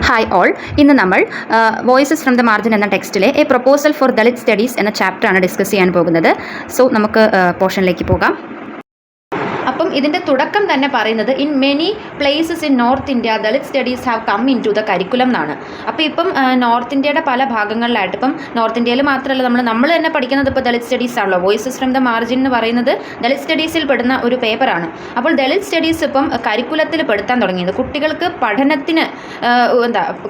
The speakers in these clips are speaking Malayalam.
ഹായ് ഓൾ, ഇന്ന് നമ്മൾ വോയിസസ് ഫ്രം ദ മാർജിൻ എന്ന ടെക്സ്റ്റിലെ a proposal for Dalit studies എന്ന ചാപ്റ്ററാണ് ഡിസ്കസ് ചെയ്യാൻ പോകുന്നത്. സോ നമുക്ക് പോർഷനിലേക്ക് പോകാം. അപ്പം ഇതിൻ്റെ തുടക്കം തന്നെ പറയുന്നത് in many places in north India Dalit studies have come into the curriculum എന്നാണ്. അപ്പോൾ ഇപ്പം നോർത്ത് ഇന്ത്യയുടെ പല ഭാഗങ്ങളിലായിട്ട്, ഇപ്പം നോർത്ത് ഇന്ത്യയിൽ മാത്രമല്ല, നമ്മൾ തന്നെ പഠിക്കുന്നത് ഇപ്പോൾ ദളിത് സ്റ്റഡീസ് ആണല്ലോ. വോയിസസ് ഫ്രം ദ മാർജിൻ എന്ന് പറയുന്നത് ദളിത് സ്റ്റഡീസിൽ പെടുന്ന ഒരു പേപ്പറാണ്. അപ്പോൾ ദളിത് സ്റ്റഡീസ് ഇപ്പം കരിക്കുലത്തിൽ പെടുത്താൻ തുടങ്ങിയത്, കുട്ടികൾക്ക് പഠനത്തിന്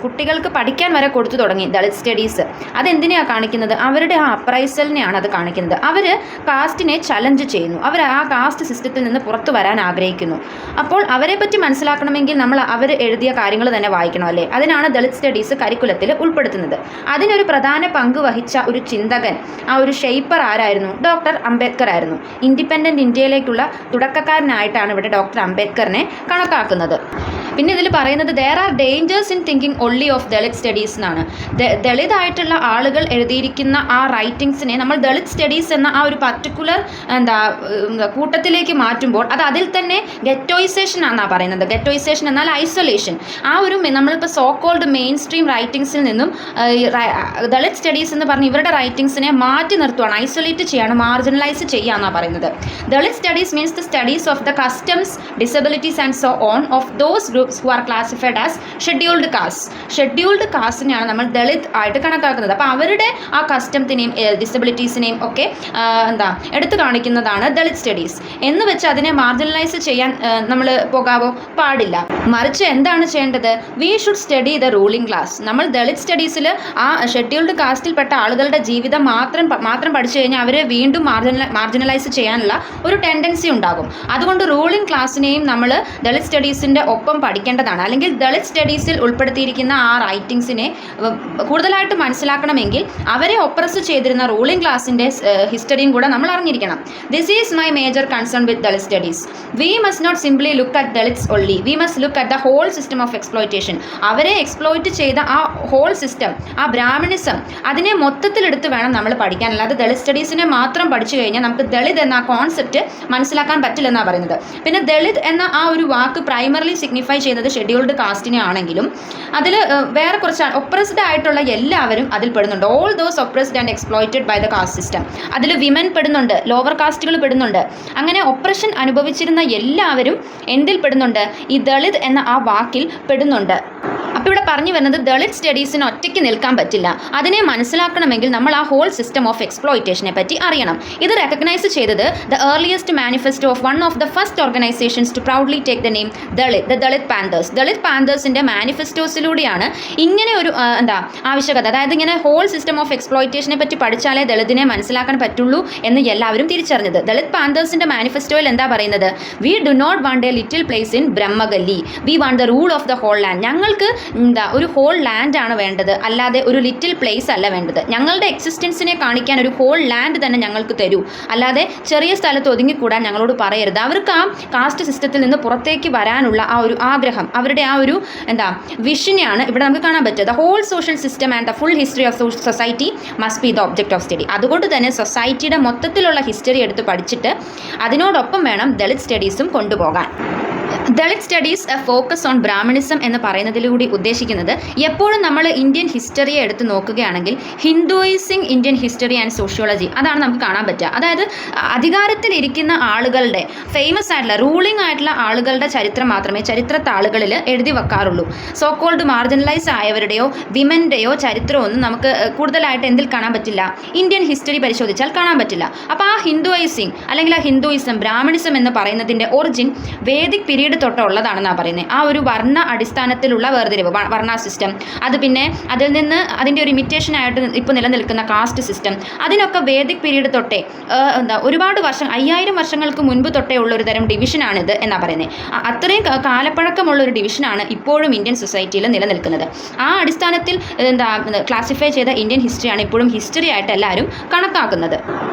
കുട്ടികൾക്ക് പഠിക്കാൻ വരെ കൊടുത്തു തുടങ്ങി ദളിത് സ്റ്റഡീസ്. അതെന്തിനെയാണ് കാണിക്കുന്നത്? അവരുടെ ആ അപ്രൈസലിനെയാണ് അത് കാണിക്കുന്നത്. അവർ കാസ്റ്റിനെ ചലഞ്ച് ചെയ്യുന്നു, അവർ ആ കാസ്റ്റ് സിസ്റ്റത്തിൽ നിന്ന് പുറത്തു വരാൻ ആഗ്രഹിക്കുന്നു. അപ്പോൾ അവരെ പറ്റി മനസ്സിലാക്കണമെങ്കിൽ നമ്മൾ അവർ എഴുതിയ കാര്യങ്ങൾ തന്നെ വായിക്കണം, അല്ലേ? അതിനാണ് ദളിത് സ്റ്റഡീസ് കരിക്കുലത്തിൽ ഉൾപ്പെടുത്തുന്നത്. അതിനൊരു പ്രധാന പങ്ക് വഹിച്ച ഒരു ചിന്തകൻ, ആ ഒരു ഷെയ്പ്പർ ആരായിരുന്നു? ഡോക്ടർ അംബേദ്കർ ആയിരുന്നു. ഇൻഡിപെൻഡൻറ്റ് ഇന്ത്യയിലേക്കുള്ള തുടക്കക്കാരനായിട്ടാണ് ഇവിടെ ഡോക്ടർ അംബേദ്കറിനെ കണക്കാക്കുന്നത്. പിന്നെ ഇതിൽ പറയുന്നത് there are dangers in thinking only of Dalit studies എന്നാണ്. ദളിതായിട്ടുള്ള ആളുകൾ എഴുതിയിരിക്കുന്ന ആ റൈറ്റിങ്സിനെ നമ്മൾ ദളിത് സ്റ്റഡീസ് എന്ന ആ ഒരു പർട്ടിക്കുലർ കൂട്ടത്തിലേക്ക് മാറ്റുമ്പോൾ അത് അതിൽ തന്നെ ഗെറ്റോയിസേഷൻ ആണെന്നാണ് പറയുന്നത്. ഗെറ്റോയിസേഷൻ എന്നാൽ ഐസൊലേഷൻ. ആ ഒരു നമ്മളിപ്പോൾ സോ കോൾഡ് മെയിൻ സ്ട്രീം റൈറ്റിങ്സിൽ നിന്നും ദളിത് സ്റ്റഡീസ് എന്ന് പറഞ്ഞ് ഇവരുടെ റൈറ്റിങ്സിനെ മാറ്റി നിർത്തുകയാണ്, ഐസൊലേറ്റ് ചെയ്യുകയാണ്, മാർജിനലൈസ് ചെയ്യുകയെന്നാണ് പറയുന്നത്. Dalit studies means the studies of the customs, disabilities and so on of those groups who are classified as scheduled castes. Scheduled കാസ്റ്റിനെയാണ് നമ്മൾ ദളിത് ആയിട്ട് കണക്കാക്കുന്നത്. അപ്പോൾ അവരുടെ ആ കസ്റ്റംസിനെയും ഡിസബിലിറ്റീസിനെയും ഒക്കെ എടുത്തു കാണിക്കുന്നതാണ് ദളിത് സ്റ്റഡീസ്. എന്ന് വെച്ച് അതിനെ മാർജിനലൈസ് ചെയ്യാൻ നമ്മൾ പോകാവോ? പാടില്ല. മറിച്ച് എന്താണ് ചെയ്യേണ്ടത്? We should study the ruling class. നമ്മൾ ദളിത് സ്റ്റഡീസിൽ ആ ഷെഡ്യൂൾഡ് കാസ്റ്റിൽപ്പെട്ട ആളുകളുടെ ജീവിതം മാത്രം പഠിച്ചു കഴിഞ്ഞാൽ അവരെ വീണ്ടും മാർജിനലൈസ് ചെയ്യാനുള്ള ഒരു ടെൻഡൻസി ഉണ്ടാകും. അതുകൊണ്ട് റൂളിംഗ് ക്ലാസ്സിനെയും നമ്മൾ ദളിത് സ്റ്റഡീസിൻ്റെ ഒപ്പം പഠിക്കേണ്ടതാണ്. അല്ലെങ്കിൽ ദളിത് സ്റ്റഡീസിൽ ഉൾപ്പെടുത്തിയിരിക്കുന്ന ആ റൈറ്റിങ്സിനെ കൂടുതലായിട്ട് മനസ്സിലാക്കണമെങ്കിൽ അവരെ ഒപ്രസ് ചെയ്തിരുന്ന റൂളിംഗ് ക്ലാസിൻ്റെ ഹിസ്റ്ററിയും കൂടെ നമ്മൾ അറിഞ്ഞിരിക്കണം. This is my major concern with Dalit studies. We must not simply look at Dalits only, we must look at the whole system of exploitation. അവരെ എക്സ്പ്ലോയിറ്റ് ചെയ്ത ആ ഹോൾ സിസ്റ്റം, ആ ബ്രാഹ്മണിസം, അതിനെ മൊത്തത്തിലെടുത്ത് വേണം നമ്മൾ പഠിക്കാൻ. അല്ലാതെ ദളിത് സ്റ്റഡീസിനെ മാത്രം പഠിച്ചു കഴിഞ്ഞാൽ നമുക്ക് ദളിത് എന്ന ആ കോൺസെപ്റ്റ് മനസ്സിലാക്കാൻ പറ്റില്ലെന്നാണ് പറയുന്നത്. പിന്നെ ദളിത് എന്ന ആ ഒരു വാക്ക് പ്രൈമറിലി സിഗ്നിഫൈ ചെയ്യുന്നത് ഷെഡ്യൂൾഡ് കാസ്റ്റിനെ ആണെങ്കിലും അതിൽ വേറെ കുറച്ച് ഒപ്രസ്ഡ് ആയിട്ടുള്ള എല്ലാവരും അതിൽ പെടുന്നുണ്ട്. All those oppressed and exploited by the caste system. അതിൽ വിമൻ പെടുന്നുണ്ട്, ലോവർ കാസ്റ്റുകൾ പെടുന്നുണ്ട്. അങ്ങനെ ഒപ്രഷൻ അനുഭവിച്ചിരുന്ന എല്ലാവരും എന്തിൽ പെടുന്നുണ്ട്? ഈ ദളിത് എന്ന ആ വാക്കിൽ പെടുന്നുണ്ട്. അപ്പോൾ ഇവിടെ പറഞ്ഞു വരുന്നത് ദളിത് സ്റ്റഡീസിന് ഒറ്റയ്ക്ക് നിൽക്കാൻ പറ്റില്ല. അതിനെ മനസ്സിലാക്കണമെങ്കിൽ നമ്മൾ ആ ഹോൾ സിസ്റ്റം ഓഫ് എക്സ്പ്ലോയിറ്റേഷനെ പറ്റി അറിയണം. ഇത് റെക്കഗ്നൈസ് ചെയ്തത് the earliest manifesto of one of the first organisations to proudly take the name Dalit Panthers. Dalit പാന്തേഴ്സിൻ്റെ മാനിഫെസ്റ്റോസിലൂടെയാണ് ഇങ്ങനെ ഒരു ആവശ്യകത, അതായത് ഇങ്ങനെ ഹോൾ സിസ്റ്റം ഓഫ് എക്സ്പ്ലോയിറ്റേഷനെ പറ്റി പഠിച്ചാലേ ദളിതിനെ മനസ്സിലാക്കാൻ പറ്റുള്ളൂ എന്ന് എല്ലാവരും തിരിച്ചറിഞ്ഞത്. ദളിത് പാന്തേഴ്സിൻ്റെ മാനിഫെസ്റ്റോയിൽ എന്താ പറയുന്നത്? We do not want a little place in Brahmagalli, we want the rule of the whole land. ഞങ്ങൾക്ക് ഒരു ഹോൾ ലാൻഡ് ആണ് വേണ്ടത്, അല്ലാതെ ഒരു ലിറ്റിൽ പ്ലേസ് അല്ല വേണ്ടത്. ഞങ്ങളുടെ എക്സിസ്റ്റൻസിനെ കാണിക്കാൻ ഒരു ഹോൾ ലാൻഡ് തന്നെ ഞങ്ങൾക്ക് തരൂ, അല്ലാതെ ചെറിയ സ്ഥലത്ത് ഒതുങ്ങിക്കൂടാൻ ഞങ്ങളോട് പറയരുത്. അവർക്ക് ആ കാസ്റ്റ് സിസ്റ്റത്തിൽ നിന്ന് പുറത്തേക്ക് വരാനുള്ള ആ ഒരു ആഗ്രഹം, അവരുടെ ആ ഒരു വിഷനെയാണ് ഇവിടെ നമുക്ക് കാണാൻ പറ്റുക. The whole social system and the full history of society must be the object of study. അതുകൊണ്ട് തന്നെ സൊസൈറ്റിയുടെ മൊത്തത്തിലുള്ള ഹിസ്റ്ററി എടുത്ത് പഠിച്ചിട്ട് അതിനോടൊപ്പം വേണം ദളിത് സ്റ്റഡീസും കൊണ്ടുപോകാൻ. Dalit studies A focus on Brahmanism എന്ന് പറയുന്നതിലൂടെ ഉദ്ദേശിക്കുന്നത്, എപ്പോഴും നമ്മൾ ഇന്ത്യൻ ഹിസ്റ്ററിയെ എടുത്ത് നോക്കുകയാണെങ്കിൽ ഹിന്ദുയിസിങ് ഇന്ത്യൻ ഹിസ്റ്ററി ആൻഡ് സോഷ്യോളജി, അതാണ് നമുക്ക് കാണാൻ പറ്റുക. അതായത് അധികാരത്തിലിരിക്കുന്ന ആളുകളുടെ ഫേമസ് ആയിട്ടുള്ള റൂളിംഗ് ആയിട്ടുള്ള ആളുകളുടെ ചരിത്രം മാത്രമേ ചരിത്രത്താളുകളിൽ എഴുതി വെക്കാറുള്ളൂ. സോ കോൾഡ് മാർജിനലൈസ് ആയവരുടെയോ വിമൻ്റെയോ ചരിത്രമൊന്നും നമുക്ക് കൂടുതലായിട്ട് എന്തിൽ കാണാൻ പറ്റില്ല? ഇന്ത്യൻ ഹിസ്റ്ററി പരിശോധിച്ചാൽ കാണാൻ പറ്റില്ല. അപ്പോൾ ആ ഹിന്ദുയിസിങ് അല്ലെങ്കിൽ ആ ഹിന്ദുയിസം, ബ്രാഹ്മണിസം എന്ന് പറയുന്നതിൻ്റെ ഒറിജിൻ വേദിക് പീരീഡ് തൊട്ടുള്ളതാണെന്നാണ് പറയുന്നത്. ആ ഒരു വർണ്ണ അടിസ്ഥാനത്തിലുള്ള വേർതിരിവ്, വർണ്ണ സിസ്റ്റം, അത് പിന്നെ അതിൽ നിന്ന് അതിൻ്റെ ഒരു ഇമിറ്റേഷൻ ആയിട്ട് ഇപ്പോൾ നിലനിൽക്കുന്ന കാസ്റ്റ് സിസ്റ്റം, അതിനൊക്കെ വേദിക് പീരീഡ് തൊട്ടേ ഒരുപാട് 5000 വർഷങ്ങൾക്ക് മുൻപ് തൊട്ടേ ഉള്ളൊരു തരം ഡിവിഷനാണിത് എന്നാണ് പറയുന്നത്. അത്രയും കാലപ്പഴക്കമുള്ളൊരു ഡിവിഷനാണ് ഇപ്പോഴും ഇന്ത്യൻ സൊസൈറ്റിയിൽ നിലനിൽക്കുന്നത്. ആ അടിസ്ഥാനത്തിൽ ക്ലാസിഫൈ ചെയ്ത ഇന്ത്യൻ ഹിസ്റ്ററിയാണ് ഇപ്പോഴും ഹിസ്റ്ററി ആയിട്ട് എല്ലാവരും കണക്കാക്കുന്നത്.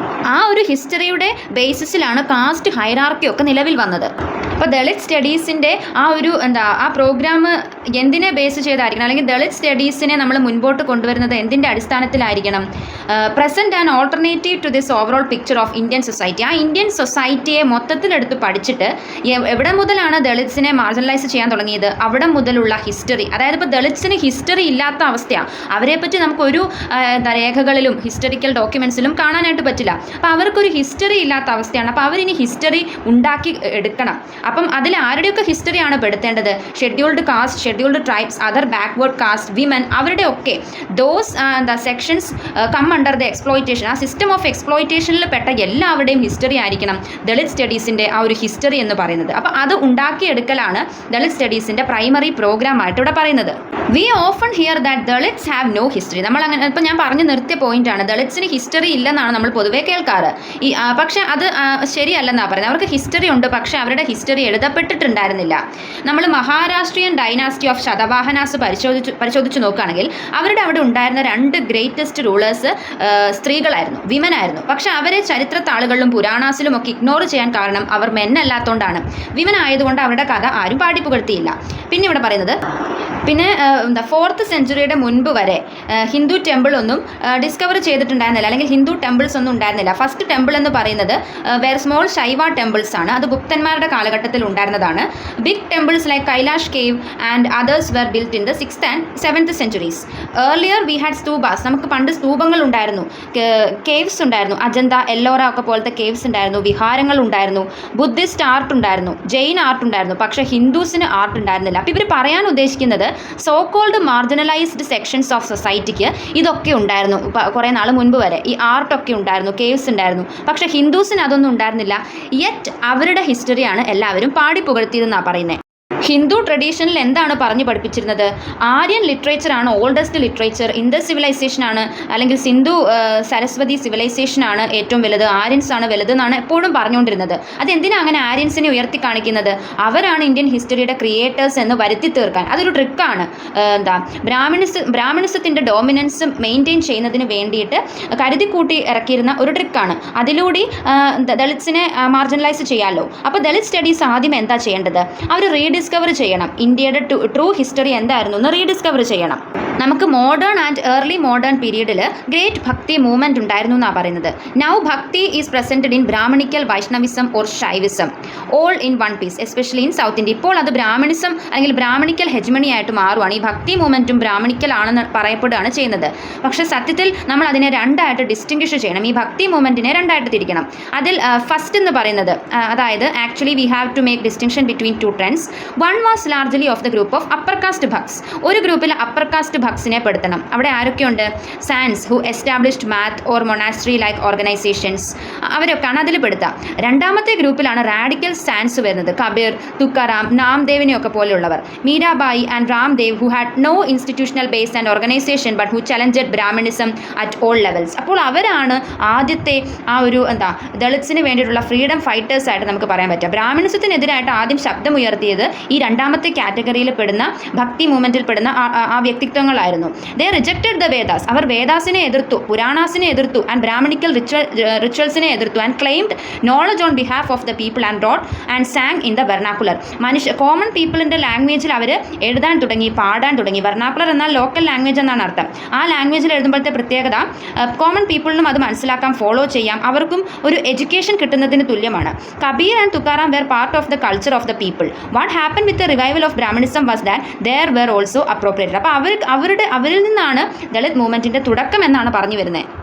ആ ഒരു ഹിസ്റ്ററിയുടെ ബേസിസിലാണ് കാസ്റ്റ് ഹൈറാർക്കി ഒക്കെ നിലവിൽ വന്നത്. അപ്പോൾ ദളിത് സ്റ്റഡീസിൻ്റെ ആ പ്രോഗ്രാം എന്തിനെ ബേസ് ചെയ്തായിരിക്കണം, അല്ലെങ്കിൽ ദളിത് സ്റ്റഡീസിനെ നമ്മൾ മുൻപോട്ട് കൊണ്ടുവരുന്നത് എന്തിൻ്റെ അടിസ്ഥാനത്തിലായിരിക്കണം? Present and alternative to this overall picture of Indian society. ആ ഇന്ത്യൻ സൊസൈറ്റിയെ മൊത്തത്തിലെടുത്ത് പഠിച്ചിട്ട് എവിടെ മുതലാണ് ദളിത്സിനെ മാർജിനലൈസ് ചെയ്യാൻ തുടങ്ങിയത്, അവിടെ മുതലുള്ള ഹിസ്റ്ററി. അതായത് ഇപ്പോൾ ദളിത്സിന് ഹിസ്റ്ററി ഇല്ലാത്ത അവസ്ഥയാണ്. അവരെപ്പറ്റി നമുക്കൊരു രേഖകളിലും ഹിസ്റ്ററിക്കൽ ഡോക്യുമെൻസിലും കാണാനായിട്ട് പറ്റില്ല. അപ്പോൾ അവർക്കൊരു ഹിസ്റ്ററി ഇല്ലാത്ത അവസ്ഥയാണ്. അപ്പോൾ അവരിനി ഹിസ്റ്ററി ഉണ്ടാക്കി എടുക്കണം. അപ്പം അതിൽ ആരുടെയൊക്കെ ഹിസ്റ്ററിയാണ് പെടുത്തേണ്ടത്? Scheduled caste, scheduled tribes, other backward caste, women, അവരുടെയൊക്കെ those sections come under the exploitation. ആ സിസ്റ്റം ഓഫ് എക്സ്പ്ലോയിറ്റേഷനിൽ പെട്ട എല്ലാവരുടെയും ഹിസ്റ്ററി ആയിരിക്കണം ദളിത് സ്റ്റഡീസിൻ്റെ ആ ഒരു ഹിസ്റ്ററി എന്ന് പറയുന്നത്. അപ്പോൾ അത് ഉണ്ടാക്കിയെടുക്കലാണ് ദളിത് സ്റ്റഡീസിൻ്റെ പ്രൈമറി പ്രോഗ്രാം ആയിട്ട് ഇവിടെ പറയുന്നത്. We often hear that Dalits have no history. നമ്മൾ അങ്ങനെ ഇപ്പം ഞാൻ പറഞ്ഞു നിർത്തിയ പോയിന്റാണ്, ദളിത്സിന് ഹിസ്റ്ററി ഇല്ലെന്നാണ് നമ്മൾ പൊതുവേ കേൾക്കാറ്. പക്ഷേ അത് ശരിയല്ലെന്നാണ് പറയുന്നത്. അവർക്ക് ഹിസ്റ്ററി ഉണ്ട്, പക്ഷേ അവരുടെ ഹിസ്റ്ററി എഴുതപ്പെട്ടിട്ടുണ്ടായിരുന്നില്ല. നമ്മൾ മഹാരാഷ്ട്രീയൻ ഡൈനാസ്റ്റി ഓഫ് ശതവാഹനാസ് പരിശോധിച്ച് നോക്കുകയാണെങ്കിൽ അവരുടെ അവിടെ ഉണ്ടായിരുന്ന 2 ഗ്രേറ്റസ്റ്റ് റൂളേഴ്സ് സ്ത്രീകളായിരുന്നു, വിമൻ ആയിരുന്നു. പക്ഷേ അവരെ ചരിത്രത്താളുകളിലും പുരാണാസിലും ഒക്കെ ഇഗ്നോർ ചെയ്യാൻ കാരണം അവർ മെന്നല്ലാത്തതുകൊണ്ടാണ്. വിമൻ ആയതുകൊണ്ട് അവരുടെ കഥ ആരും പാടിപ്പുകഴ്ത്തിയില്ല. പിന്നെ ഇവിടെ പറയുന്നത്, പിന്നെ 4th സെഞ്ച്വറിയുടെ മുൻപ് വരെ ഹിന്ദു ടെമ്പിൾ ഒന്നും ഡിസ്കവർ ചെയ്തിട്ടുണ്ടായിരുന്നില്ല, അല്ലെങ്കിൽ ഹിന്ദു ടെമ്പിൾസ് ഒന്നും ഉണ്ടായിരുന്നില്ല. ഫസ്റ്റ് ടെമ്പിൾ എന്ന് പറയുന്നത് വേർ സ്മോൾ ശൈവ ടെമ്പിൾസ് ആണ്. അത് ഗുപ്തന്മാരുടെ കാലഘട്ടത്തിൽ ഉണ്ടായിരുന്നതാണ്. Big temples like Kailash cave and others were built in the 6th and 7th centuries. Earlier we had stupas. നമുക്ക് പണ്ട് സ്തൂപങ്ങൾ ഉണ്ടായിരുന്നു, കേവ്സ് ഉണ്ടായിരുന്നു, അജന്ത, എല്ലോറ ഒക്കെ പോലത്തെ കേവ്സ് ഉണ്ടായിരുന്നു, വിഹാരങ്ങൾ ഉണ്ടായിരുന്നു, ബുദ്ധിസ്റ്റ് ആർട്ട് ഉണ്ടായിരുന്നു, ജെയിൻ ആർട്ട് ഉണ്ടായിരുന്നു. പക്ഷേ ഹിന്ദുസിന് ആർട്ട് ഉണ്ടായിരുന്നില്ല. അപ്പോൾ ഇവർ പറയാൻ ഉദ്ദേശിക്കുന്നത് so called marginalised sections of സൊസൈറ്റിക്ക് ഇതൊക്കെ ഉണ്ടായിരുന്നു കുറേ നാൾ മുൻപ് വരെ. ഈ ആർട്ടൊക്കെ ഉണ്ടായിരുന്നു, കേവ്സ് ഉണ്ടായിരുന്നു. പക്ഷേ ഹിന്ദുസിന് അതൊന്നും ഉണ്ടായിരുന്നില്ല. യെറ്റ് അവരുടെ ഹിസ്റ്ററിയാണ് എല്ലാവരും പാടിപ്പുകഴ്ത്തിയതെന്നാണ് പറയുന്നത്. ഹിന്ദു ട്രഡീഷനിൽ എന്താണ് പറഞ്ഞു പഠിപ്പിച്ചിരുന്നത്? ആര്യൻ ലിറ്ററേച്ചറാണ് ഓൾഡസ്റ്റ് ലിറ്ററേച്ചർ, ഇൻഡസ് സിവിലൈസേഷനാണ്, അല്ലെങ്കിൽ സിന്ധു സരസ്വതി സിവിലൈസേഷനാണ് ഏറ്റവും വലുത്, ആര്യൻസ് ആണ് വലുത് എന്നാണ് എപ്പോഴും പറഞ്ഞുകൊണ്ടിരുന്നത്. അതെന്തിനാണ് അങ്ങനെ ആര്യൻസിനെ ഉയർത്തി കാണിക്കുന്നത്? അവരാണ് ഇന്ത്യൻ ഹിസ്റ്ററിയുടെ ക്രിയേറ്റേഴ്സ് എന്ന് വരുത്തി തീർക്കാൻ. അതൊരു ട്രിക്കാണ്. ബ്രാഹ്മണിസത്തിൻ്റെ ഡോമിനൻസ് മെയിൻറ്റെയിൻ ചെയ്യുന്നതിന് വേണ്ടിയിട്ട് കരുതിക്കൂട്ടി ഇറക്കിയിരുന്ന ഒരു ട്രിക്കാണ്. അതിലൂടെ ദളിത്സിനെ മാർജിനലൈസ് ചെയ്യാമല്ലോ. അപ്പോൾ ദളിത് സ്റ്റഡീസ് ആദ്യം എന്താ ചെയ്യേണ്ടത്? അവർ റീഡിസ്കവർ ചെയ്യണം. ഇന്ത്യയുടെ ട്രൂ ഹിസ്റ്ററി എന്തായിരുന്നു എന്ന് റീഡിസ്കവർ ചെയ്യണം. നമുക്ക് മോഡേൺ ആൻഡ് ഏർലി മോഡേൺ പീരീഡിൽ ഗ്രേറ്റ് ഭക്തി മൂവ്മെൻറ്റ് ഉണ്ടായിരുന്നു എന്നാണ് പറയുന്നത്. Now bhakti is presented in Brahmanical Vaishnavism or Shaivism all in one piece, especially in south India. ഇപ്പോൾ അത് ബ്രാഹ്മണിസം അല്ലെങ്കിൽ ബ്രാഹ്മണിക്കൽ ഹെജ്മണി ആയിട്ട് മാറുകയാണ്. ഈ ഭക്തി മൂവ്മെൻറ്റും ബ്രാഹ്മണിക്കൽ ആണെന്ന് പറയപ്പെടുകയാണ് ചെയ്യുന്നത്. പക്ഷേ സത്യത്തിൽ നമ്മൾ അതിനെ രണ്ടായിട്ട് ഡിസ്റ്റിങ്വിഷ് ചെയ്യണം. ഈ ഭക്തി മൂവ്മെൻറ്റിനെ രണ്ടായിട്ട് തിരിക്കണം. അതിൽ ഫസ്റ്റ് എന്ന് പറയുന്നത്, അതായത് actually we have to make distinction between 2 trends. One was largely of the group of upper caste Bhaks. ഒരു ഗ്രൂപ്പിൽ അപ്പർ കാസ്റ്റ് ഭക്സിനെ പെടുത്തണം. അവിടെ ആരൊക്കെയുണ്ട്? Sants who established math or monastery like organisations, അവരൊക്കെയാണ് അതിൽ പെടുത്തുക. രണ്ടാമത്തെ ഗ്രൂപ്പിലാണ് റാഡിക്കൽ സാൻസ് വരുന്നത്. കബീർ, തുക്കാറാം, നാംദേവിനെയൊക്കെ പോലെയുള്ളവർ. Mirabai and Ramdev who had no institutional base and organisation but who challenged Brahmanism at all levels. അപ്പോൾ അവരാണ് ആദ്യത്തെ ആ ഒരു ദളിത്സിന് വേണ്ടിയിട്ടുള്ള ഫ്രീഡം ഫൈറ്റേഴ്സ് ആയിട്ട് നമുക്ക് പറയാൻ പറ്റുക. ബ്രാഹ്മണിസത്തിനെതിരായിട്ട് ആദ്യം ശബ്ദമുയർത്തിയത് ഈ രണ്ടാമത്തെ കാറ്റഗറിയിൽ പെടുന്ന ഭക്തി മൂവ്മെൻറ്റിൽ പെടുന്ന ആ വ്യക്തിത്വങ്ങളായിരുന്നു. They rejected the Vedas. അവർ വേദാസിനെ എതിർത്തു, പുരാണാസിനെ എതിർത്തു, ആൻഡ് ബ്രാഹ്മണിക്കൽ റിച്വൽസിനെ എതിർത്തു, and claimed knowledge on behalf of the people and wrote and sang in the vernacular. Common പീപ്പിളിൻ്റെ ലാംഗ്വേജിൽ അവർ എഴുതാൻ തുടങ്ങി, പാടാൻ തുടങ്ങി. വെർണാക്കുലർ എന്നാൽ ലോക്കൽ ലാംഗ്വേജ് എന്നാണ് അർത്ഥം. ആ ലാംഗ്വേജിൽ എഴുതുമ്പോഴത്തെ പ്രത്യേകത കോമൺ പീപ്പിളിനും അത് മനസ്സിലാക്കാൻ, ഫോളോ ചെയ്യാം, അവർക്കും ഒരു എഡ്യൂക്കേഷൻ കിട്ടുന്നതിന് തുല്യമാണ്. Kabir and Tukaram were part of the culture of the people. What happened with the revival of Brahmanism was that there were also appropriated. അപ്പോൾ അവരിൽ നിന്നാണ് ദളിത് മൂവ്മെൻറ്റിൻ്റെ തുടക്കം എന്നാണ് പറഞ്ഞു വരുന്നത്.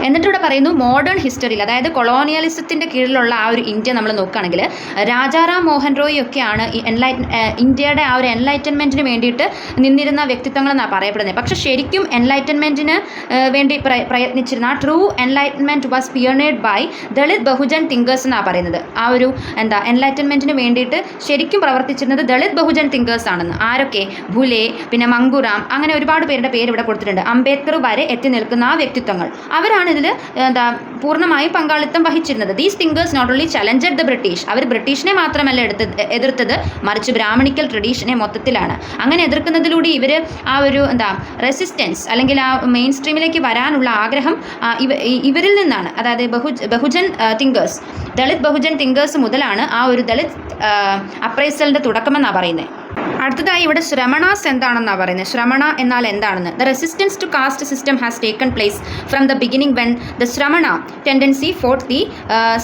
എന്നിട്ടിവിടെ പറയുന്നു മോഡേൺ ഹിസ്റ്ററിയിൽ, അതായത് കൊളോണിയലിസത്തിൻ്റെ കീഴിലുള്ള ആ ഒരു ഇന്ത്യ നമ്മൾ നോക്കുകയാണെങ്കിൽ രാജാറാം മോഹൻ റോയ് ഒക്കെയാണ് ഇന്ത്യയുടെ ആ ഒരു എൻലൈറ്റൻമെൻറ്റിന് വേണ്ടിയിട്ട് നിന്നിരുന്ന വ്യക്തിത്വങ്ങളെന്നാണ് പറയപ്പെടുന്നത്. പക്ഷേ ശരിക്കും എൻലൈറ്റൻമെൻറ്റിന് വേണ്ടി പ്രയത്നിച്ചിരുന്ന true enlightenment was pioneered by Dalit Bahujan thinkers എന്നാണ് പറയുന്നത്. ആ ഒരു എൻലൈറ്റൻമെൻറ്റിന് വേണ്ടിയിട്ട് ശരിക്കും പ്രവർത്തിച്ചിരുന്നത് ദളിത് ബഹുജൻ തിങ്കേഴ്സ് ആണെന്ന്. ആരൊക്കെ? ഭുലെ, പിന്നെ മങ്കുറാം, അങ്ങനെ ഒരുപാട് പേരുടെ പേര് ഇവിടെ കൊടുത്തിട്ടുണ്ട്. അംബേദ്കർ വരെ എത്തി നിൽക്കുന്ന ആ വ്യക്തിത്വങ്ങൾ, അവരാണ് ഇതിൽ പൂർണ്ണമായും പങ്കാളിത്തം വഹിച്ചിരുന്നത്. These thinkers not only challenged the British, അവർ ബ്രിട്ടീഷിനെ മാത്രമല്ല എതിർത്തത്, മറിച്ച് ബ്രാഹ്മണിക്കൽ ട്രഡീഷനെ മൊത്തത്തിലാണ്. അങ്ങനെ എതിർക്കുന്നതിലൂടെ ഇവർ ആ ഒരു റെസിസ്റ്റൻസ് അല്ലെങ്കിൽ ആ മെയിൻ സ്ട്രീമിലേക്ക് വരാനുള്ള ആഗ്രഹം ഇവരിൽ നിന്നാണ്. അതായത് ബഹുജൻ തിങ്കേഴ്സ്, ദളിത് ബഹുജൻ തിങ്കേഴ്സ് മുതലാണ് ആ ഒരു ദളിത് അപ്രൈസലിൻ്റെ തുടക്കമെന്നാണ് പറയുന്നത്. അടുത്തതായി ഇവിടെ ശ്രമണാസ് എന്താണെന്നാണ് പറയുന്നത്. ശ്രമണ എന്നാൽ എന്താണെന്ന്. The resistance to caste system has taken place from the beginning when the Shramana tendency fought the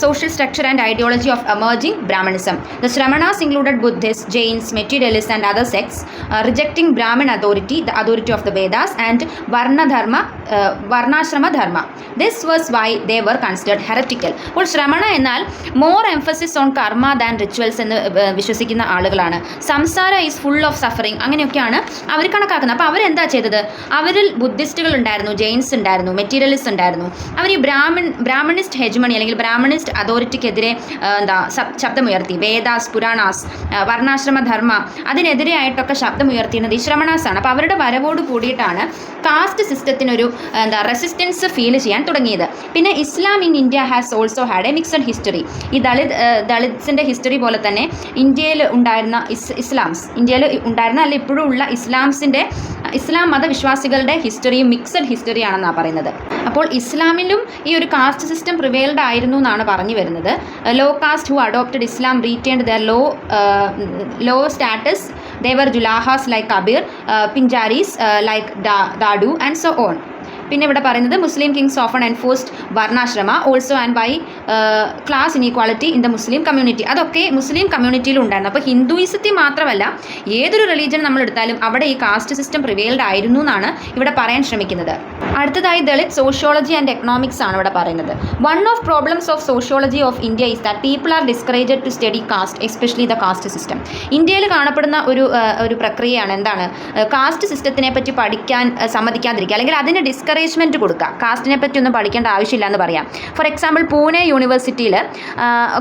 social structure and ideology of emerging Brahmanism. The Shramanas included Buddhist, Jains, materialist and other sects rejecting Brahman authority, the authority of the Vedas and varnashrama dharma. This was why they were considered heretical. അപ്പോൾ ശ്രമണ എന്നാൽ more emphasis on karma than rituals എന്ന് വിശ്വസിക്കുന്ന ആളുകളാണ്. സംസാര ഈസ് ഫുൾ ഓഫ് സഫറിങ്, അങ്ങനെയൊക്കെയാണ് അവർ കണക്കാക്കുന്നത്. അപ്പോൾ അവരെന്താ ചെയ്തത്? അവരിൽ ബുദ്ധിസ്റ്റുകൾ ഉണ്ടായിരുന്നു, ജെയിൻസ് ഉണ്ടായിരുന്നു, മെറ്റീരിയലിസ്റ്റ് ഉണ്ടായിരുന്നു. അവർ ഈ ബ്രാഹ്മണിസ്റ്റ് ഹെജ്മണി അല്ലെങ്കിൽ ബ്രാഹ്മണിസ്റ്റ് അതോറിറ്റിക്കെതിരെ ശബ്ദമുയർത്തി. വേദാസ്, പുരാണാസ്, വർണ്ണാശ്രമ ധർമ്മ അതിനെതിരെ ആയിട്ടൊക്കെ ശബ്ദമുയർത്തിയിരുന്നത് ഈ ശ്രമണാസാണ്. അപ്പോൾ അവരുടെ വരവോട് കൂടിയിട്ടാണ് കാസ്റ്റ് സിസ്റ്റത്തിനൊരു റെസിസ്റ്റൻസ് ഫീൽ ചെയ്യാൻ തുടങ്ങിയത്. പിന്നെ ഇസ്ലാം in India has also had A mixed history. ഈ ദളിത്സിൻ്റെ ഹിസ്റ്ററി പോലെ തന്നെ ഇന്ത്യയിൽ ഉണ്ടായിരുന്ന ഇന്ത്യയിൽ ഉണ്ടായിരുന്ന അല്ല ഇപ്പോഴും ഉള്ള ഇസ്ലാം മതവിശ്വാസികളുടെ ഹിസ്റ്ററിയും മിക്സഡ് ഹിസ്റ്ററിയാണെന്നാണ് പറയുന്നത്. അപ്പോൾ ഇസ്ലാമിലും ഈ ഒരു കാസ്റ്റ് സിസ്റ്റം പ്രിവെയിൽഡ് ആയിരുന്നു എന്നാണ് പറഞ്ഞു വരുന്നത്. Low caste who adopted Islam retained their low status. They were Julahas like Kabir, Pinjaris like Dadu and so on. പിന്നെ ഇവിടെ പറയുന്നത് Muslim kings often enforced varnashrama also and by class inequality in the Muslim community. അതൊക്കെ മുസ്ലിം കമ്മ്യൂണിറ്റിയിലും ഉണ്ടായിരുന്നു. അപ്പോൾ ഹിന്ദുയിസത്തിൽ മാത്രമല്ല ഏതൊരു റിലീജിയൻ നമ്മൾ എടുത്താലും അവിടെ ഈ കാസ്റ്റ് സിസ്റ്റം പ്രിവെയിൽഡ് ആയിരുന്നു എന്നാണ് ഇവിടെ പറയാൻ ശ്രമിക്കുന്നത്. അടുത്തതായി ദളിത് സോഷ്യോളജി ആൻഡ് എക്കണോമിക്സ് ആണ് ഇവിടെ പറയുന്നത്. One of problems of sociology of India is that people are discouraged to study caste, especially the caste system. ഇന്ത്യയിൽ കാണപ്പെടുന്ന ഒരു പ്രക്രിയയാണ് എന്താണ്, കാസ്റ്റ് സിസ്റ്റത്തിനെ പറ്റി പഠിക്കാൻ സമ്മതിക്കാതിരിക്കുക അല്ലെങ്കിൽ അതിന് ഡിസ്കറേജ്മെൻറ്റ് കൊടുക്കുക. കാസ്റ്റിനെ പറ്റി ഒന്നും പഠിക്കേണ്ട ആവശ്യമില്ല എന്ന് പറയാം. ഫോർ എക്സാമ്പിൾ പൂനെ യൂണിവേഴ്സിറ്റിയിൽ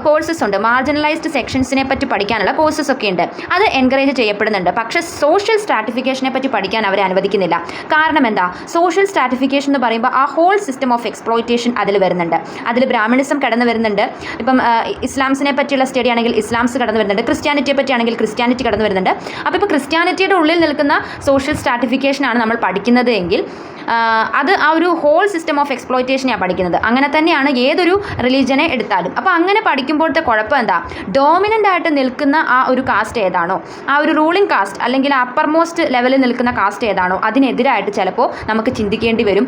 കോഴ്സസ് ഉണ്ട്, മാർജിനലൈസ്ഡ് സെക്ഷൻസിനെ പറ്റി പഠിക്കാനുള്ള കോഴ്സസ് ഒക്കെ ഉണ്ട്. അത് എൻകറേജ് ചെയ്യപ്പെടുന്നുണ്ട്. പക്ഷേ സോഷ്യൽ സ്ട്രാറ്റിഫിക്കേഷനെ പറ്റി പഠിക്കാൻ അവരെ അനുവദിക്കുന്നില്ല. കാരണം എന്താ, സോഷ്യൽ സ്ട്രാറ്റിഫിക്കേഷൻ എന്ന് പറയുമ്പോൾ ആ ഹോൾ സിസ്റ്റം ഓഫ് എക്സ്പ്ലോയിറ്റേഷൻ അതിൽ വരുന്നുണ്ട്. അതിൽ ബ്രാഹ്മണിസം കടന്നു വരുന്നുണ്ട്. ഇപ്പം ഇസ്ലാംസിനെ പറ്റിയുള്ള സ്റ്റഡി ആണെങ്കിൽ ഇസ്ലാംസ് കടന്നു വരുന്നുണ്ട്. ക്രിസ്ത്യാനിറ്റിയെ പറ്റിയാണെങ്കിൽ ക്രിസ്ത്യാനിറ്റി കടന്നു വരുന്നുണ്ട്. അപ്പോൾ ഇപ്പോൾ ക്രിസ്ത്യാനിറ്റിയുടെ ഉള്ളിൽ നിൽക്കുന്ന സോഷ്യൽ സ്ട്രാറ്റിഫിക്കേഷനാണ് നമ്മൾ പഠിക്കുന്നത് എങ്കിൽ അത് ആ ഒരു ഹോൾ സിസ്റ്റം ഓഫ് എക്സ്പ്ലോയിറ്റേഷനെയാണ് പഠിക്കുന്നത്. അങ്ങനെ തന്നെയാണ് ഏതൊരു റിലീജനെ എടുത്താലും. അപ്പോൾ അങ്ങനെ പഠിക്കുമ്പോഴത്തെ കുഴപ്പം എന്താ, ഡോമിനൻ്റ് ആയിട്ട് നിൽക്കുന്ന ആ ഒരു കാസ്റ്റ് ഏതാണോ, ആ ഒരു റൂളിംഗ് കാസ്റ്റ് അല്ലെങ്കിൽ അപ്പർ മോസ്റ്റ് ലെവലിൽ നിൽക്കുന്ന കാസ്റ്റ് ഏതാണോ അതിനെതിരായിട്ട് ചിലപ്പോൾ നമുക്ക് ചിന്തിക്കേണ്ടി വരും,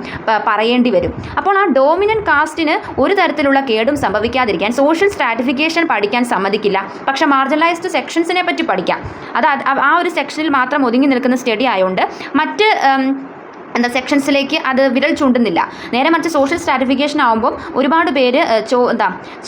പറയേണ്ടി വരും. അപ്പോൾ ആ ഡോമിനൻ്റ് കാസ്റ്റിന് ഒരു തരത്തിലുള്ള കേടും സംഭവിക്കാതിരിക്കാൻ സോഷ്യൽ സ്ട്രാറ്റിഫിക്കേഷൻ പഠിക്കാൻ സമ്മതിക്കില്ല. പക്ഷേ മാർജിനലൈസ്ഡ് സെക്ഷൻസിനെ പറ്റി പഠിക്കാം. അത് ആ ഒരു സെക്ഷനിൽ മാത്രം ഒതുങ്ങി നിൽക്കുന്ന സ്റ്റഡി ആയതുകൊണ്ട് മറ്റ് സെക്ഷൻസിലേക്ക് അത് വിരൽ ചൂണ്ടുന്നില്ല. നേരെ മറിച്ച് സോഷ്യൽ സ്ട്രാറ്റിഫിക്കേഷൻ ആകുമ്പം ഒരുപാട് പേര്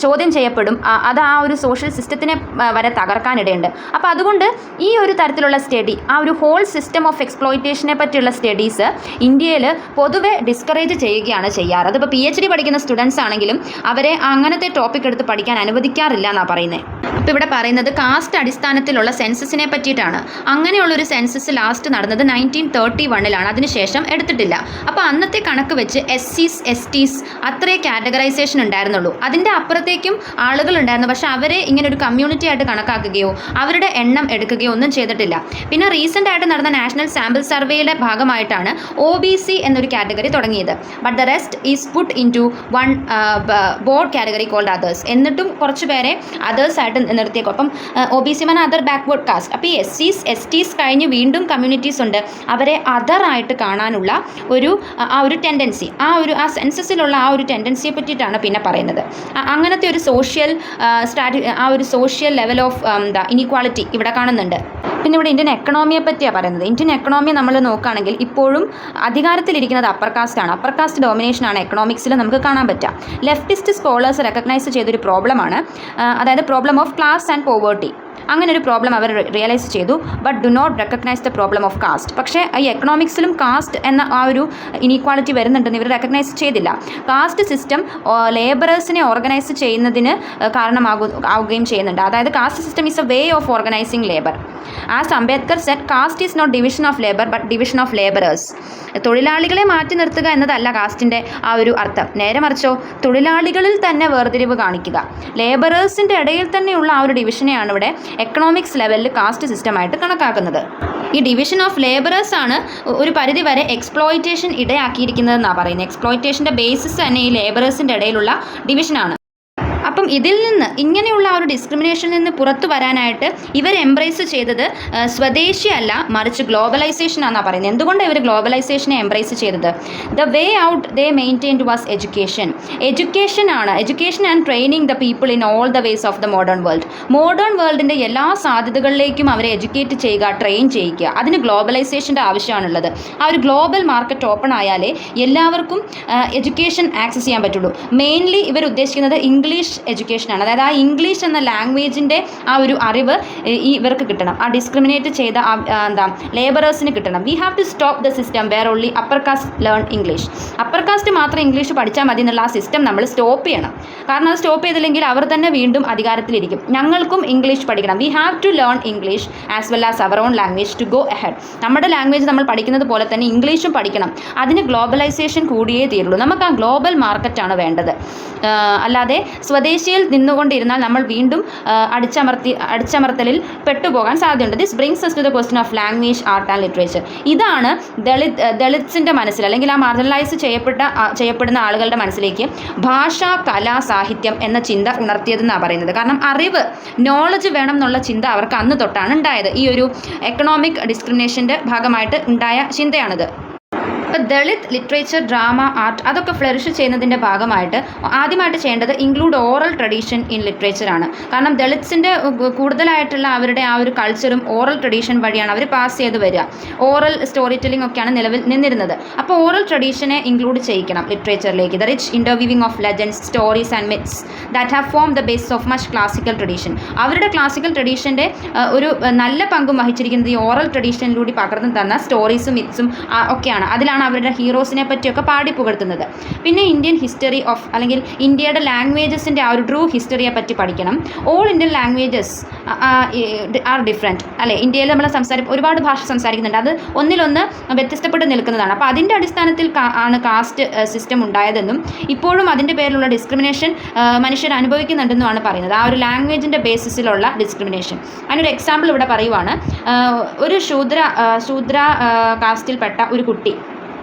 ചോദ്യം ചെയ്യപ്പെടും. അത് ആ ഒരു സോഷ്യൽ സിസ്റ്റത്തിനെ വരെ തകർക്കാനിടയുണ്ട്. അപ്പോൾ അതുകൊണ്ട് ഈ ഒരു തരത്തിലുള്ള സ്റ്റഡി, ആ ഒരു ഹോൾ സിസ്റ്റം ഓഫ് എക്സ്പ്ലോയിറ്റേഷനെ പറ്റിയുള്ള സ്റ്റഡീസ് ഇന്ത്യയിൽ പൊതുവെ ഡിസ്കറേജ് ചെയ്യുകയാണ് ചെയ്യാറ്. അതിപ്പോൾ PhD പഠിക്കുന്ന സ്റ്റുഡൻസ് ആണെങ്കിലും അവരെ അങ്ങനത്തെ ടോപ്പിക് എടുത്ത് പഠിക്കാൻ അനുവദിക്കാറില്ല എന്നാണ് പറയുന്നത്. അപ്പോൾ ഇവിടെ പറയുന്നത് കാസ്റ്റ് അടിസ്ഥാനത്തിലുള്ള സെൻസസിനെ പറ്റിയിട്ടാണ്. അങ്ങനെയുള്ളൊരു സെൻസസ് ലാസ്റ്റ് നടന്നത് 1931 അതിനുശേഷം എടുത്തിട്ടില്ല. അപ്പോൾ അന്നത്തെ കണക്ക് വെച്ച് SCs STs അത്രേ കാറ്റഗറൈസേഷൻ ഉണ്ടായിരുന്നുള്ളൂ. അതിൻ്റെ അപ്പുറത്തേക്കും ആളുകളുണ്ടായിരുന്നു. പക്ഷേ അവരെ ഇങ്ങനെ ഒരു കമ്മ്യൂണിറ്റി ആയിട്ട് കണക്കാക്കുകയോ അവരുടെ എണ്ണം എടുക്കുകയോ ഒന്നും ചെയ്തിട്ടില്ല. പിന്നെ റീസെൻ്റ് ആയിട്ട് നടന്ന നാഷണൽ സാമ്പിൾ സർവേയുടെ ഭാഗമായിട്ടാണ് OBC എന്നൊരു കാറ്റഗറി തുടങ്ങിയത്. But the rest is put into one broad category called others. എന്നിട്ടും കുറച്ച് പേരെ അതേഴ്സ് ആയിട്ട് നിർത്തിയേക്കും. അപ്പം OBC ആണ് അതർ ബാക്ക്വേർഡ് കാസ്റ്റ്. അപ്പോൾ ഈ SCs STs കഴിഞ്ഞ് വീണ്ടും കമ്മ്യൂണിറ്റീസ് ഉണ്ട്. അവരെ അതറായിട്ട് കാണാനുള്ള ഒരു ടെൻഡൻസി, ആ സെൻസസിലുള്ള ആ ഒരു ടെൻഡൻസിയെ പറ്റിയിട്ടാണ് പിന്നെ പറയുന്നത്. അങ്ങനത്തെ ഒരു സോഷ്യൽ ലെവൽ ഓഫ് ഇനീക്വാളിറ്റി ഇവിടെ കാണുന്നുണ്ട്. പിന്നെ ഇവിടെ ഇന്ത്യൻ എക്കണോമിയെ പറ്റിയാണ് പറയുന്നത്. ഇന്ത്യൻ എക്കണോമി നമ്മൾ നോക്കുകയാണെങ്കിൽ ഇപ്പോഴും അധികാരത്തിലിരിക്കുന്നത് അപ്പർ കാസ്റ്റാണ്. അപ്പർ കാസ്റ്റ് ഡോമിനേഷനാണ് എക്കണോമിക്സിൽ നമുക്ക് കാണാൻ പറ്റുക. ലെഫ്റ്റിസ്റ്റ് സ്കോളേഴ്സ് റെക്കഗ്നൈസ് ചെയ്തൊരു പ്രോബ്ലമാണ്, അതായത് problem of class and poverty. അങ്ങനെ ഒരു പ്രോബ്ലം അവർ റിയലൈസ് ചെയ്തു. But do not recognise the problem of caste. പക്ഷേ ഈ എക്കണോമിക്സിലും കാസ്റ്റ് എന്ന ആ ഒരു ഇനീക്വാളിറ്റി വരുന്നുണ്ടെന്ന് ഇവർ റെക്കഗ്നൈസ് ചെയ്തില്ല. കാസ്റ്റ് സിസ്റ്റം ലേബറേഴ്സിനെ ഓർഗനൈസ് ചെയ്യുന്നതിന് ആവുകയും ചെയ്യുന്നുണ്ട്. അതായത് caste system is a way of organising labour. As Ambedkar said, caste is not division of labour but division of labourers. തൊഴിലാളികളെ മാറ്റി നിർത്തുക എന്നതല്ല കാസ്റ്റിൻ്റെ ആ ഒരു അർത്ഥം. നേരെ മറിച്ചോ തൊഴിലാളികളിൽ തന്നെ വേർതിരിവ് കാണിക്കുക. ലേബറേഴ്സിൻ്റെ ഇടയിൽ തന്നെയുള്ള ആ ഒരു ഡിവിഷനെയാണ് ഇവിടെ എക്കണോമിക്സ് ലെവലിൽ കാസ്റ്റ് സിസ്റ്റമായിട്ട് കണക്കാക്കുന്നത്. ഈ ഡിവിഷൻ ഓഫ് ലേബറേഴ്സ് ആണ് ഒരു പരിധി വരെ എക്സ്പ്ലോയിറ്റേഷൻ ഇടയാക്കിയിരിക്കുന്നതെന്നാണ് പറയുന്നത്. എക്സ്പ്ലോയിറ്റേഷൻ്റെ ബേസിസ് തന്നെ ഈ ലേബറേഴ്സിൻ്റെ ഇടയിലുള്ള ഡിവിഷനാണ്. അപ്പം ഇതിൽ നിന്ന് ഇങ്ങനെയുള്ള ആ ഒരു ഡിസ്ക്രിമിനേഷനിൽ നിന്ന് പുറത്തു വരാനായിട്ട് ഇവർ എംബ്രേസ് ചെയ്തത് സ്വദേശി അല്ല, മറിച്ച് ഗ്ലോബലൈസേഷൻ ആണെന്നാണ് പറയുന്നത്. എന്തുകൊണ്ടാണ് ഇവർ ഗ്ലോബലൈസേഷനെ എംബ്രേസ് ചെയ്തത്? The way out they maintained was education. Education and training the people in all the ways of the modern world. Modern വേൾഡിൻ്റെ എല്ലാ സാധ്യതകളിലേക്കും അവരെ എഡ്യൂക്കേറ്റ് ചെയ്യുക, ട്രെയിൻ ചെയ്യിക്കുക. അതിന് ഗ്ലോബലൈസേഷൻ്റെ ആവശ്യമാണുള്ളത്. ആ ഒരു ഗ്ലോബൽ മാർക്കറ്റ് ഓപ്പൺ ആയാലേ എല്ലാവർക്കും എഡ്യൂക്കേഷൻ ആക്സസ് ചെയ്യാൻ പറ്റുള്ളൂ. മെയിൻലി ഇവർ ഉദ്ദേശിക്കുന്നത് ഇംഗ്ലീഷ് എഡ്യൂക്കേഷനാണ്. അതായത് ആ ഇംഗ്ലീഷ് എന്ന ലാംഗ്വേജിൻ്റെ ആ ഒരു അറിവ് ഇവർക്ക് കിട്ടണം. ആ ഡിസ്ക്രിമിനേറ്റ് ചെയ്ത ലേബറേഴ്സിന് കിട്ടണം. We have to stop the system where only upper caste learn English. Upper caste മാത്രം ഇംഗ്ലീഷ് പഠിച്ചാൽ മതി എന്നുള്ള ആ സിസ്റ്റം നമ്മൾ സ്റ്റോപ്പ് ചെയ്യണം. കാരണം അത് സ്റ്റോപ്പ് ചെയ്തില്ലെങ്കിൽ അവർ തന്നെ വീണ്ടും അധികാരത്തിലിരിക്കും. ഞങ്ങൾക്കും ഇംഗ്ലീഷ് പഠിക്കണം. We have to learn English as well as our own language to go ahead. നമ്മുടെ ലാംഗ്വേജ് നമ്മൾ പഠിക്കുന്നത് പോലെ തന്നെ ഇംഗ്ലീഷും പഠിക്കണം. അതിന് ഗ്ലോബലൈസേഷൻ കൂടിയേ തീരുള്ളൂ. നമുക്ക് ആ ഗ്ലോബൽ മാർക്കറ്റാണ് വേണ്ടത്. അല്ലാതെ സ്വദേശിയിൽ നിന്നുകൊണ്ടിരുന്നാൽ നമ്മൾ വീണ്ടും അടിച്ചമർത്തലിൽ പെട്ടുപോകാൻ സാധ്യതയുണ്ട്. This brings us to the question of language, art and literature. ഇതാണ് ദളിത്സിൻ്റെ മനസ്സിൽ, അല്ലെങ്കിൽ ആ മാർജിനലൈസ് ചെയ്യപ്പെടുന്ന ആളുകളുടെ മനസ്സിലേക്ക് ഭാഷ, കല, സാഹിത്യം എന്ന ചിന്ത ഉണർത്തിയതെന്നാണ് പറയുന്നത്. കാരണം അറിവ്, നോളജ് വേണം എന്നുള്ള ചിന്ത അവർക്ക് അന്ന് തൊട്ടാണ് ഉണ്ടായത്. ഈ ഒരു എക്കണോമിക് ഡിസ്ക്രിമിനേഷൻ്റെ ഭാഗമായിട്ട് ഉണ്ടായ ചിന്തയാണിത്. ഇപ്പോൾ ദളിത് ലിറ്ററേച്ചർ, ഡ്രാമ, ആർട്ട് അതൊക്കെ ഫ്ലറിഷ് ചെയ്യുന്നതിൻ്റെ ഭാഗമായിട്ട് ആദ്യമായിട്ട് ചെയ്യേണ്ടത് ഇൻക്ലൂഡ് ഓറൽ ട്രഡീഷൻ ഇൻ ലിറ്ററേച്ചറാണ്. കാരണം ദളിത്സിൻ്റെ കൂടുതലായിട്ടുള്ള അവരുടെ ആ ഒരു കൾച്ചറും ഓറൽ ട്രഡീഷൻ വഴിയാണ് അവർ പാസ് ചെയ്ത് വരിക. ഓറൽ സ്റ്റോറി ടെല്ലിംഗ് ഒക്കെയാണ് നിലവിൽ നിന്നിരുന്നത്. അപ്പോൾ ഓറൽ ട്രഡീഷനെ ഇൻക്ലൂഡ് ചെയ്യിക്കണം ലിറ്ററേച്ചറിലേക്ക്. The rich interviewing of legends, stories and myths that have form the base of much classical tradition. അവരുടെ ക്ലാസിക്കൽ ട്രഡീഷൻ്റെ ഒരു നല്ല പങ്കും വഹിച്ചിരിക്കുന്നത് ഈ ഓറൽ ട്രഡീഷനിലൂടെ പകർന്നു തന്ന സ്റ്റോറീസും മിത്സും ഒക്കെയാണ്. അതിലാണ് അവരുടെ ഹീറോസിനെ പറ്റിയൊക്കെ പാടി പുകഴ്ത്തുന്നത്. പിന്നെ ഇന്ത്യൻ ഹിസ്റ്ററി ഓഫ്, അല്ലെങ്കിൽ ഇന്ത്യയുടെ ലാംഗ്വേജസിൻ്റെ ആ ഒരു ട്രൂ ഹിസ്റ്ററിയെ പറ്റി പഠിക്കണം. All Indian languages are different അല്ലേ. ഇന്ത്യയിൽ നമ്മൾ ഒരുപാട് ഭാഷ സംസാരിക്കുന്നുണ്ട്. അത് ഒന്നിലൊന്ന് വ്യത്യസ്തപ്പെട്ട് നിൽക്കുന്നതാണ്. അപ്പോൾ അതിൻ്റെ അടിസ്ഥാനത്തിൽ ആണ് കാസ്റ്റ് സിസ്റ്റം ഉണ്ടായതെന്നും ഇപ്പോഴും അതിൻ്റെ പേരിലുള്ള ഡിസ്ക്രിമിനേഷൻ മനുഷ്യർ അനുഭവിക്കുന്നുണ്ടെന്നുമാണ് പറയുന്നത്. ആ ഒരു ലാംഗ്വേജിൻ്റെ ബേസിസിലുള്ള ഡിസ്ക്രിമിനേഷൻ. അതിനൊരു എക്സാമ്പിൾ ഇവിടെ പറയുവാണ്. ഒരു ശൂദ്ര കാസ്റ്റിൽപ്പെട്ട ഒരു കുട്ടി,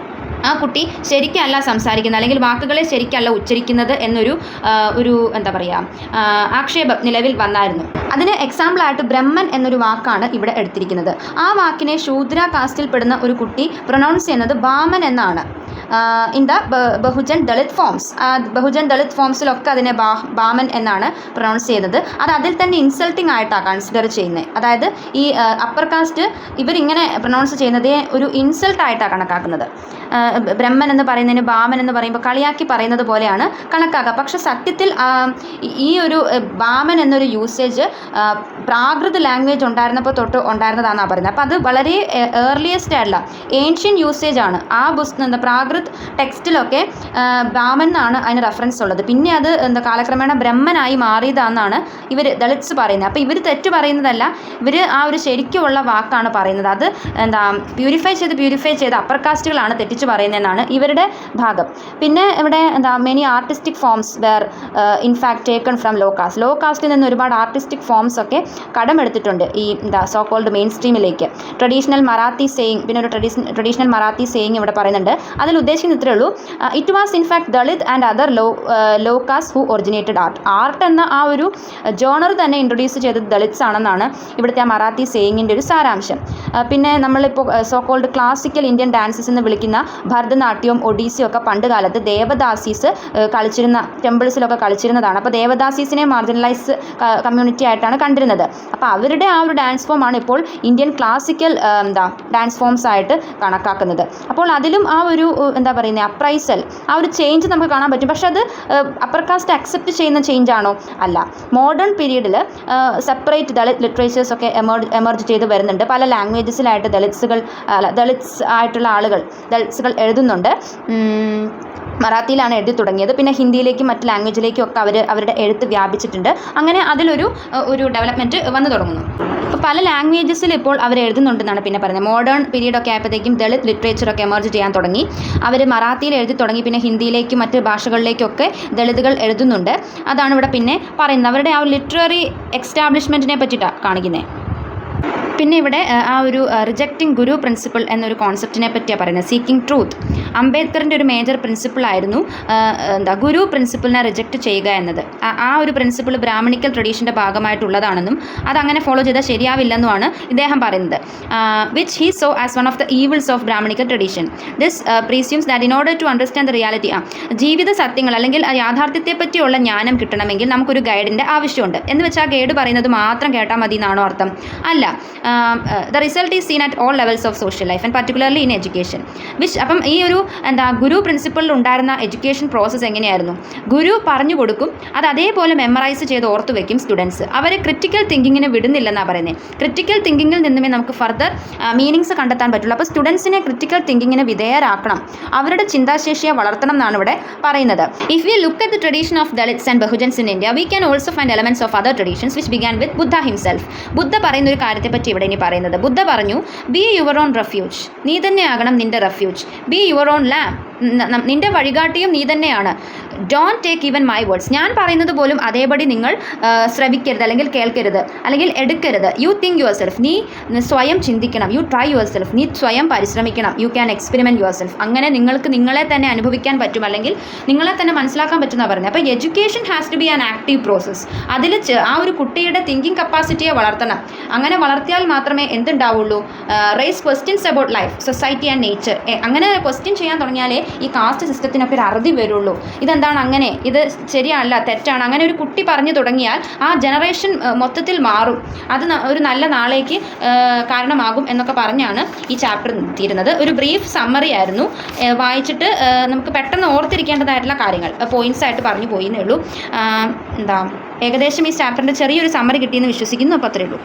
ആ കുട്ടി ശരിക്കല്ല സംസാരിക്കുന്നത്, അല്ലെങ്കിൽ വാക്കുകളെ ശരിക്കല്ല ഉച്ചരിക്കുന്നത് എന്നൊരു എന്താ പറയുക ആക്ഷേപം നിലവിൽ വന്നായിരുന്നു. അതിന് എക്സാമ്പിളായിട്ട് ബ്രഹ്മൻ എന്നൊരു വാക്കാണ് ഇവിടെ എടുത്തിരിക്കുന്നത്. ആ വാക്കിനെ ശൂദ്ര കാസ്റ്റിൽപ്പെടുന്ന ഒരു കുട്ടി പ്രൊനൗൺസ് ചെയ്യുന്നത് ബാമൻ എന്നാണ്. In the Bahujan Dalit forms, Bahujan Dalit ഫോംസിലൊക്കെ അതിനെ ബാമൻ എന്നാണ് പ്രൊനൗൺസ് ചെയ്യുന്നത്. അത് അതിൽ തന്നെ ഇൻസൾട്ടിങ് ആയിട്ടാണ് കൺസിഡർ ചെയ്യുന്നത്. അതായത് ഈ അപ്പർ കാസ്റ്റ് ഇവരിങ്ങനെ പ്രൊനൗൺസ് ചെയ്യുന്നതേ ഒരു ഇൻസൾട്ടായിട്ടാണ് കണക്കാക്കുന്നത്. ബ്രഹ്മൻ എന്ന് പറയുന്നതിന് ബാമൻ എന്ന് പറയുമ്പോൾ കളിയാക്കി പറയുന്നത് പോലെയാണ് കണക്കാക്കുക. പക്ഷെ സത്യത്തിൽ ഈ ഒരു ബാമൻ എന്നൊരു യൂസേജ് പ്രാകൃത ലാംഗ്വേജ് ഉണ്ടായിരുന്നപ്പോൾ തൊട്ട് ഉണ്ടായിരുന്നതാണെന്നാണ് പറയുന്നത്. അപ്പോൾ അത് വളരെ ഏർലിയസ്റ്റ് ആയിട്ടുള്ള ഏൻഷ്യൻ യൂസേജ് ആണ്. ആ പ്രാകൃത് ടെക്സ്റ്റിലൊക്കെ ബ്രാഹ്മൺ എന്നാണ് അതിന് റെഫറൻസ് ഉള്ളത്. പിന്നെ അത് കാലക്രമേണ ബ്രഹ്മനായി മാറിയതാണെന്നാണ് ഇവർ ദളിത്സ് പറയുന്നത്. അപ്പോൾ ഇവർ തെറ്റ് പറയുന്നതല്ല, ഇവർ ആ ഒരു ശരിക്കുമുള്ള വാക്കാണ് പറയുന്നത്. അത് പ്യൂരിഫൈ ചെയ്ത് അപ്പർ കാസ്റ്റുകളാണ് തെറ്റിച്ച് പറയുന്നതെന്നാണ് ഇവരുടെ ഭാഗം. പിന്നെ ഇവിടെ many artistic forms were in fact taken from low caste. Low കാസ്റ്റിൽ നിന്ന് ഒരുപാട് ആർട്ടിസ്റ്റിക് ഫോംസ് ഒക്കെ കടമെടുത്തിട്ടുണ്ട് ഈ സോ കോൾഡ് മെയിൻ സ്ട്രീമിലേക്ക്. ട്രഡീഷണൽ മറാത്തി സേയിങ്, പിന്നെ ഒരു ട്രഡീഷണൽ മറാത്തി സേയിങ് ഇവിടെ പറയുന്നുണ്ട്. അതിൽ ഉദ്ദേശിക്കുന്നത് ഇത്രയേ ഉള്ളൂ, it was in fact Dalit and other low caste who originated art എന്ന ആ ഒരു ജോണർ തന്നെ ഇൻട്രൊഡ്യൂസ് ചെയ്തത് ദളിത്സ് ആണെന്നാണ് ഇവിടുത്തെ ആ മറാത്തി സേയിങ്ങിൻ്റെ ഒരു സാരാംശം. പിന്നെ നമ്മളിപ്പോൾ so called classical Indian dances എന്ന് വിളിക്കുന്ന ഭരതനാട്യവും ഒഡീസിയും ഒക്കെ പണ്ട് കാലത്ത് ദേവദാസീസ് കളിച്ചിരുന്ന ടെമ്പിൾസിലൊക്കെ കളിച്ചിരുന്നതാണ്. അപ്പോൾ ദേവദാസീസിനെ മാർജിനലൈസ് കമ്മ്യൂണിറ്റി ആയിട്ടാണ് കണ്ടിരുന്നത്. അപ്പോൾ അവരുടെ ആ ഒരു ഡാൻസ് ഫോമാണ് ഇപ്പോൾ ഇന്ത്യൻ ക്ലാസിക്കൽ ഡാൻസ് ഫോംസ് ആയിട്ട് കണക്കാക്കുന്നത്. അപ്പോൾ അതിലും ആ ഒരു എന്താ പറയുന്നത് അപ്രൈസൽ, ആ ഒരു ചേഞ്ച് നമുക്ക് കാണാൻ പറ്റും. പക്ഷെ അത് അപ്പർ കാസ്റ്റ് അക്സെപ്റ്റ് ചെയ്യുന്ന ചേഞ്ച് ആണോ? അല്ല. മോഡേൺ പീരീഡിൽ സെപ്പറേറ്റ് ദളിത് ലിറ്ററേച്ചേഴ്സ് ഒക്കെ എമർജ് ചെയ്ത് വരുന്നുണ്ട്. പല ലാംഗ്വേജസിലായിട്ട് ദളിത്സ് ആയിട്ടുള്ള ആളുകൾ ദളിത്സുകൾ എഴുതുന്നുണ്ട്. മറാത്തിയിലാണ് എഴുതി തുടങ്ങിയത്. പിന്നെ ഹിന്ദിയിലേക്കും മറ്റ് ലാംഗ്വേജിലേക്കും ഒക്കെ അവരുടെ എഴുത്ത് വ്യാപിച്ചിട്ടുണ്ട്. അങ്ങനെ അതിലൊരു ഡെവലപ്മെൻറ്റ് വന്നു തുടങ്ങുന്നു. അപ്പോൾ പല ലാംഗ്വേജസിൽ ഇപ്പോൾ അവർ എഴുതുന്നുണ്ടെന്നാണ് പിന്നെ പറയുന്നത്. മോഡേൺ പീരീഡൊക്കെ ആയപ്പോഴത്തേക്കും ദളിത് ലിറ്ററേച്ചറൊക്കെ എമർജ് ചെയ്യാൻ തുടങ്ങി. അവർ മറാത്തിയിൽ എഴുതി തുടങ്ങി. പിന്നെ ഹിന്ദിയിലേക്കും മറ്റ് ഭാഷകളിലേക്കൊക്കെ ദളിതുകൾ എഴുതുന്നുണ്ട്. അതാണ് ഇവിടെ പിന്നെ പറയുന്നത്. അവരുടെ ആ ലിറ്റററി എക്സ്റ്റാബ്ലിഷ്മെൻറ്റിനെ പറ്റിയിട്ടാണ് കാണിക്കുന്നത്. പിന്നെ ഇവിടെ ആ ഒരു റിജക്റ്റിംഗ് ഗുരു പ്രിൻസിപ്പിൾ എന്നൊരു കോൺസെപ്റ്റിനെ പറ്റിയാണ് പറയുന്നത്. Seeking truth. അംബേദ്കറിൻ്റെ ഒരു മേജർ പ്രിൻസിപ്പിളായിരുന്നു ഗുരു പ്രിൻസിപ്പിളിനെ റിജക്റ്റ് ചെയ്യുക എന്നത്. ആ ഒരു പ്രിൻസിപ്പിൾ ബ്രാഹ്മണിക്കൽ ട്രഡീഷൻ്റെ ഭാഗമായിട്ടുള്ളതാണെന്നും അതങ്ങനെ ഫോളോ ചെയ്താൽ ശരിയാവില്ലെന്നുമാണ് ഇദ്ദേഹം പറയുന്നത്. Which he saw as one of the evils of Brahmanical tradition. This presumes that in order to understand the reality, ജീവിത സത്യങ്ങൾ അല്ലെങ്കിൽ യാഥാർത്ഥ്യത്തെ പറ്റിയുള്ള ജ്ഞാനം കിട്ടണമെങ്കിൽ നമുക്കൊരു ഗൈഡിൻ്റെ ആവശ്യമുണ്ട് എന്ന് വെച്ചാൽ ആ ഗൈഡ് പറയുന്നത് മാത്രം കേട്ടാൽ മതി എന്നാണോ അർത്ഥം? അല്ല. the result is seen at all levels of social life and particularly in education. അപ്പം ഈ ഒരു ഗുരു പ്രിൻസിപ്പിളിൽ ഉണ്ടായിരുന്ന എഡ്യൂക്കേഷൻ പ്രോസസ്സ് എങ്ങനെയായിരുന്നു? ഗുരു പറഞ്ഞു കൊടുക്കും, അത് അതേപോലെ മെമ്മറൈസ് ചെയ്ത് ഓർത്തു വയ്ക്കും സ്റ്റുഡൻസ്. അവരെ ക്രിറ്റിക്കൽ തിങ്കിങ്ങിന് വിടുന്നില്ലെന്നാണ് പറയുന്നത്. ക്രിറ്റിക്കൽ തിങ്കിങ്ങിൽ നിന്നുമേ നമുക്ക് ഫർദർ മീനിങ്സ് കണ്ടെത്താൻ പറ്റുള്ളൂ. അപ്പോൾ സ്റ്റുഡൻസിനെ ക്രിറ്റിക്കൽ തിങ്കിങ്ങിന് വിധേയരാക്കണം, അവരുടെ ചിന്താശേഷിയെ വളർത്തണം എന്നാണ് ഇവിടെ പറയുന്നത്. If we look at the tradition of Dalits and Bahujans in India, we can also find elements of other traditions which began with Buddha himself. Buddha പറയുന്ന ഒരു കാര്യത്തെ പറ്റി ഇവിടെ ഇനി പറയുന്നത്. ബുദ്ധ പറഞ്ഞു, ബി യുവർ ഓൺ റെഫ്യൂജ്, നീ തന്നെയാകണം നിന്റെ റെഫ്യൂജ്. ബി യുവർ ഓൺ ലാം, നിന്റെ വഴികാട്ടിയും നീ തന്നെയാണ്. Don't take even my words, ഞാൻ പറയുന്നത് പോലും അതേപടി നിങ്ങൾ ശ്രവിക്കരുത്, അല്ലെങ്കിൽ കേൾക്കരുത്, അല്ലെങ്കിൽ എടുക്കരുത്. യു തിങ്ക് യുവർ സെൽഫ്, നീ സ്വയം ചിന്തിക്കണം. യു ട്രൈ യുവർ സെൽഫ്, നീ സ്വയം പരിശ്രമിക്കണം. You can experiment your self. അങ്ങനെ നിങ്ങൾക്ക് നിങ്ങളെ തന്നെ അനുഭവിക്കാൻ പറ്റും, അല്ലെങ്കിൽ നിങ്ങളെ തന്നെ മനസ്സിലാക്കാൻ പറ്റുമെന്നാണ് പറയുന്നത്. അപ്പോൾ education has to be an active process. അതിൽ ആ ഒരു കുട്ടിയുടെ തിങ്കിങ് കപ്പാസിറ്റിയെ വളർത്തണം. അങ്ങനെ വളർത്തിയാൽ മാത്രമേ എന്തുണ്ടാവുള്ളൂ? Raise questions about life, society and nature. അങ്ങനെ ക്വസ്റ്റ്യൻ ചെയ്യാൻ തുടങ്ങിയാലേ ഈ കാസ്റ്റ് സിസ്റ്റത്തിനൊക്കെ ഒരു അറുതി വരുള്ളൂ. ഇതെന്താണ് അങ്ങനെ, ഇത് ശരിയല്ല, തെറ്റാണ്, അങ്ങനെ ഒരു കുട്ടി പറഞ്ഞു തുടങ്ങിയാൽ ആ ജനറേഷൻ മൊത്തത്തിൽ മാറും. അത് ഒരു നല്ല നാളേക്ക് കാരണമാകും എന്നൊക്കെ പറഞ്ഞാണ് ഈ ചാപ്റ്റർ തീരുന്നത്. ഒരു ബ്രീഫ് സമ്മറി ആയിരുന്നു. വായിച്ചിട്ട് നമുക്ക് പെട്ടെന്ന് ഓർത്തിരിക്കേണ്ടതായിട്ടുള്ള കാര്യങ്ങൾ പോയിന്റ്സ് ആയിട്ട് പറഞ്ഞു പോയിന്നേ ഉള്ളൂ. ഏകദേശം ഈ ചാപ്റ്ററിൻ്റെ ചെറിയൊരു സമ്മറി കിട്ടിയെന്ന് വിശ്വസിക്കുന്നു. അപ്പോൾ അത്രയേ ഉള്ളൂ.